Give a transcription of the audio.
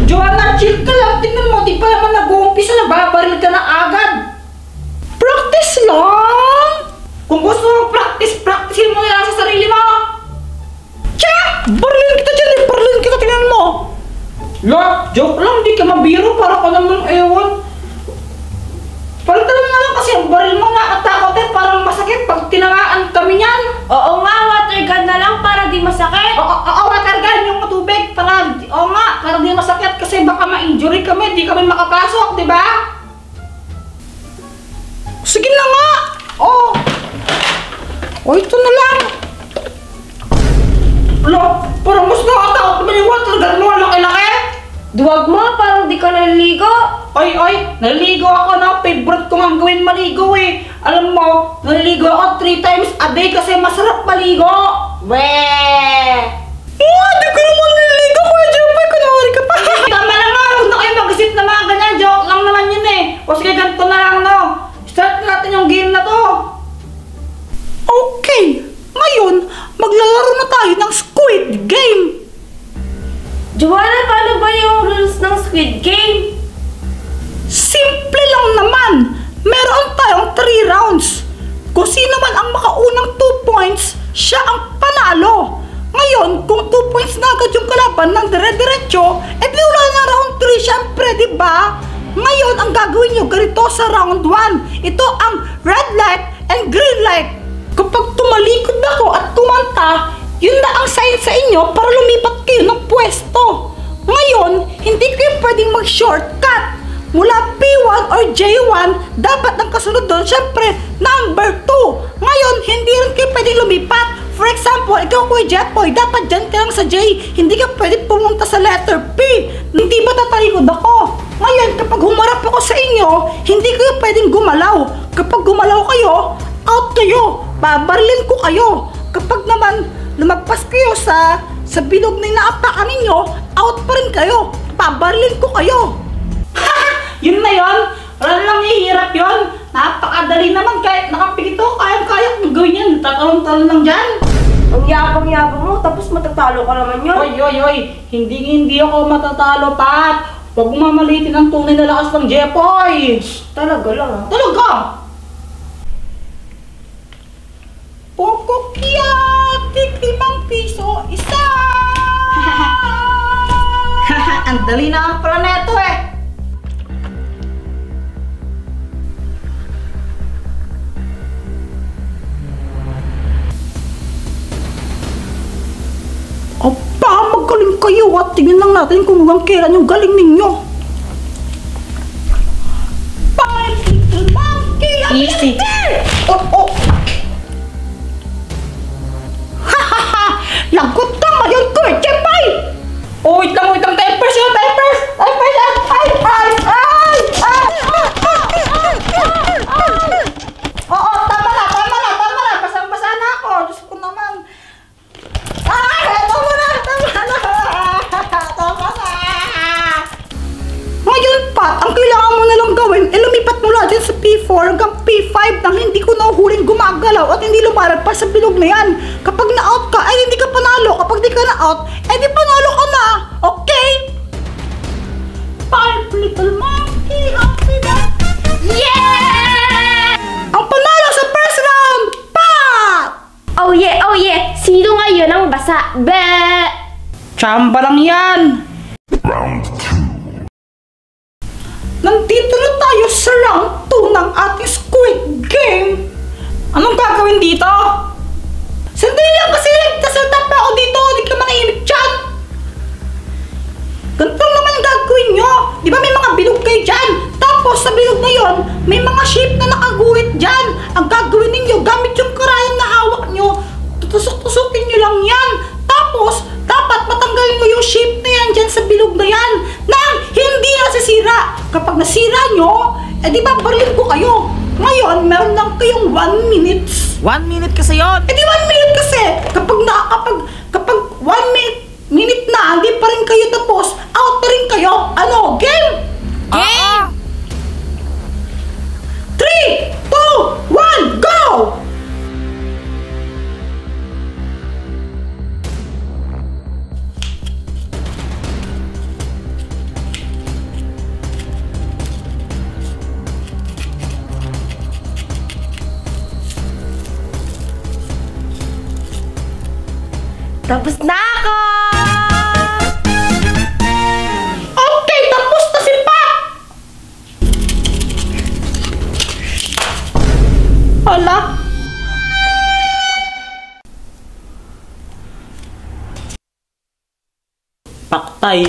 Joanna, chill ka lang. Tingnan mo, di pa naman nag-uumpisa, nababaril ka na agad. Practice lang. Kung gusto mo practice, practicein mo na lang sa sarili mo. Tsa! Barilin kita dyan eh, barilin kita, tingnan mo. Look, joke lang, di ka mabiro, para ka naman ewan. Palitan mo na lang kasi ang baril mo nakatakot eh, parang masakit pag tinamaan kami niyan. Oo nga, water gun na lang para di masakit. Oo, water gun, yung matubig, para, oo nga, para di masakit kasi baka ma-injury kami, di kami makapasok, di ba? Sige na nga! Oh! Oh, ito na lang! Lo, parang mas nakatakot naman yung water gun mo, laki-laki! Duwag mo, parang di ka naliligo. Oy, naliligo ako na. Favorite ko nga gawin maligo eh. Alam mo, naliligo ako 3 times a day kasi masarap maligo. Weh! Oh, di ko naman naliligo. Kuya Jumper, kunwari ka pa. Tama na nga, huwag na kayo mag-isip na mga ganyan. Joke lang naman yun eh. O sige, ganito na lang no. Start natin yung game na to. Okay, ngayon, maglalaro na tayo ng Squid Game. Joanna, paano ba yung rules ng Squid Game? Simple lang naman. Meron tayong 3 rounds. Kung sino man ang makaunang 2 points, siya ang panalo. Ngayon, kung 2 points na agad yung kalaban ng dire-diretso, edi wala na round 3 syempre, di ba? Ngayon, ang gagawin nyo ganito sa round 1. Ito ang red light and green light. Kapag tumalikod ako at kumanta, yun na ang sign sa inyo para lumipat kayo ng pwesto. Ngayon, hindi kayo pwedeng mag-shortcut. Mula P1 or J1, dapat ang kasunod doon, syempre, number 2. Ngayon, hindi rin kayo pwedeng lumipat. For example, ikaw Kuya Jepoy, dapat dyan ka lang sa J. Hindi ka pwedeng pumunta sa letter P. Hindi ba tatalikod ako? Ngayon, kapag humarap ako sa inyo, hindi kayo pwedeng gumalaw. Kapag gumalaw kayo, out kayo. Babarilin ko kayo. Kapag naman lumagpas kayo sa bilog na inaapakan ninyo, out pa rin kayo. Babarilin ko kayo. Yun na yun. Wala lang ihirap yun. Napakadali naman kahit nakapikito. Kaya-kaya kung gawin yan. Tatalong-talong lang dyan. Ang yabang-yabang mo, tapos matatalo ka naman yun. Oy. Hindi ako matatalo, Pat. Huwag mo mamalitin ang tunay na lakas ng Jepoy. Talaga lang ah. Talaga. Pokokyatik, 5 piso, isa! Ang dali na ang planeto eh! Aba, magaling kayo at tingnan lang natin kung hanggang kailan yung galing ninyo. Easy. Oh! Lagot ka ngayon, Kuya Jepoy! Oh, wait lang, diapers yun, diapers! Oo, tama na, basang-basa na ako, Diyos ko naman. Tama na! Ngayon, Pat, ang kailangan mo na lang gawin, lumipat mula dyan sa P4 hanggang P5 nang hindi ko nahuhuling gumagalaw at hindi lumalagpas sa bilog na yan. Kapag na-out ka, ay hindi ka panalo. Kapag di ka na-out, ay di panalo ka na. Okay? 5 little monkey, happy na. Yeah! Ang panalo sa first round, Pat! Oh yeah! Sino ngayon ang basa? Chamba lang yan. Round 2. Nandito na tayo sa round 2 ng ating Squid Game. Anong gagawin dito? Sandali lang kasi nagtasalta pa ako dito. Hindi ka manahimik dyan. Ganito naman ang gagawin nyo. Di ba may mga bilog kayo dyan? Tapos sa bilog na yon, may mga shape na nakaguhit dyan. Ang gagawin ninyo, gamit yung karayang na hawak nyo, tutusok-tusukin nyo lang yan. Tapos, dapat matanggalin nyo yung shape na yan dyan sa bilog na yan nang hindi nasisira. Kapag nasira nyo, di ba barilin ko kayo. Ngayon, meron lang kayong 1 minute. 1 minute kasi yun! Di 1 minute kasi. Kapag 1 minute na, hindi pa rin kayo tapos, out pa rin kayo. Ano, game? Game! 3, 2, 1, go! Tapos na ako! Okay, tapos na si Pat! Hala? Paktay.